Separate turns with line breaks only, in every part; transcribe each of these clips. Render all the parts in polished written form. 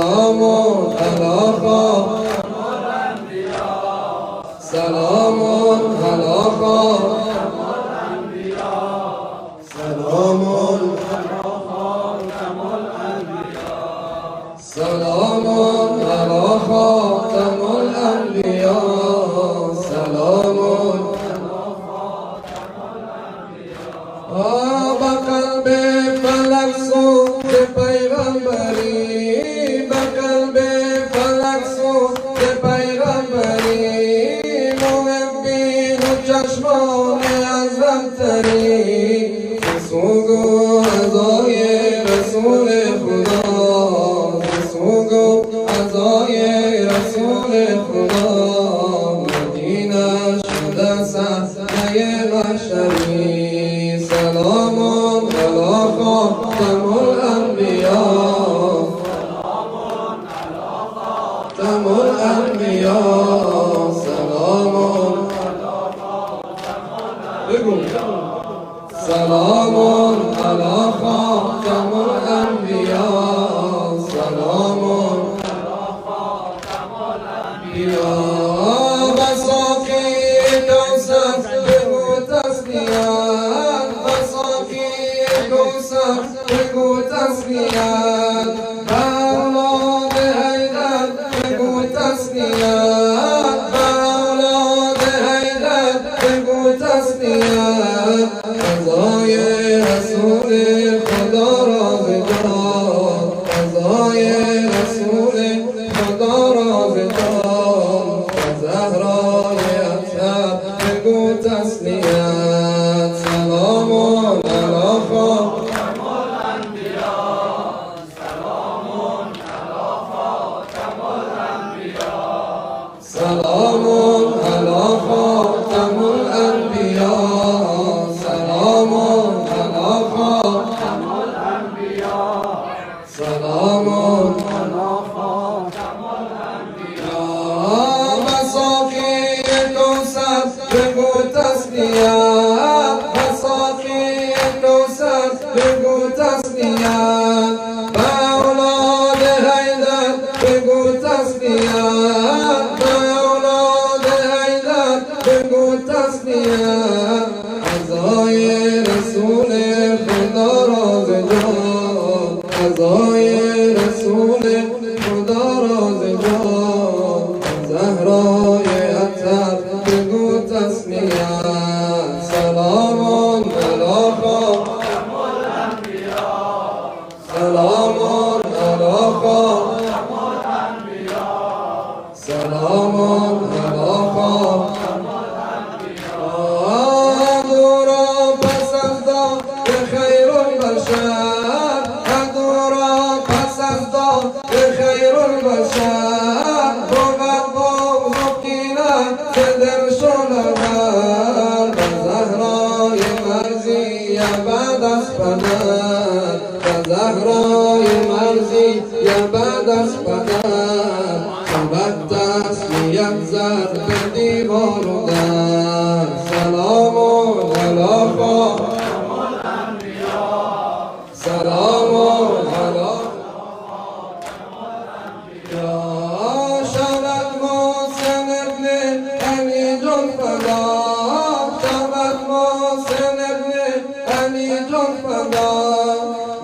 سلام علی خاتم الانبیاء سلام علی خاتم الانبیاء سلام علی خاتم الانبیاء سلام علی خاتم الانبیاء سلام با قلب فلک سوخت پیغمبری با قلب فلک سوخت پیغمبری محبین و چشمان اعظم تری سوگو عزای رسول خدا سوگو عزای رسول خدا مدینه شده صحنه محشری سلام علی خاتم الانبیاء خاتم الانبیاء سلام بگو سلام علی خاتم الانبیاء سلام الانبیاء بساقی کوثر بگو تسلیت بساقی کوثر بگو تسلیت به اولاد حیدر بگو تسلیت به اولاد حیدر بگو تسلیت قضای رسول خدا را بداد قضای رسول خدا را بداد زهرای اطهر بگو تسلیت سلام علی خاتم الانبیاء سلام علی خاتم الانبیاء سلام علی خاتم الانبیاء سلام علی خاتم الانبیاء سلام علی خاتم الانبیاء مساقی کوثر بگو تسلیت مساقی کوثر بگو تسلیت به اولاد حیدر بگو تسلیت به اولاد حیدر بگو تسلیت عزای رسول خدا را زداد عزای رسول خدا را زداد زهرای اطهر بگو تسلیت سلام علی خاتم الانبیاء سلام علی خاتم الانبیاء سلام علی خاتم الانبیاء دورا پس از داد خیر البشر دورا پس از داد خیر البشر بود بغض کینه دل شلور به زهرای مرزی بعد از پدر به زهرای مرزی بعد از پدر شود تسلیت زد به دیوار و در سلام علی خاتم الانبیاء سلام علی شود محسن ابن علی جان فدا شود محسن ابن علی جان فدا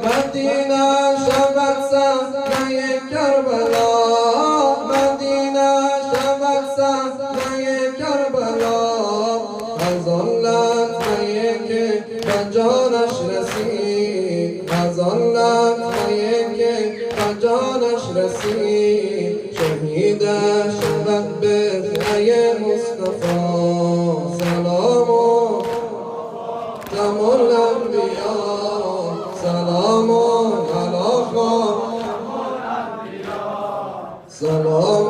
مدینه شود صحنه کربلا مدینه شود صحنه کربلا از آن لحظه که به جانش رسید از آن لحظه که به جانش رسید شهید شود به خیل مصطفی سلام خاتم الانبیاء سلام علی خاتم الانبیاء سلام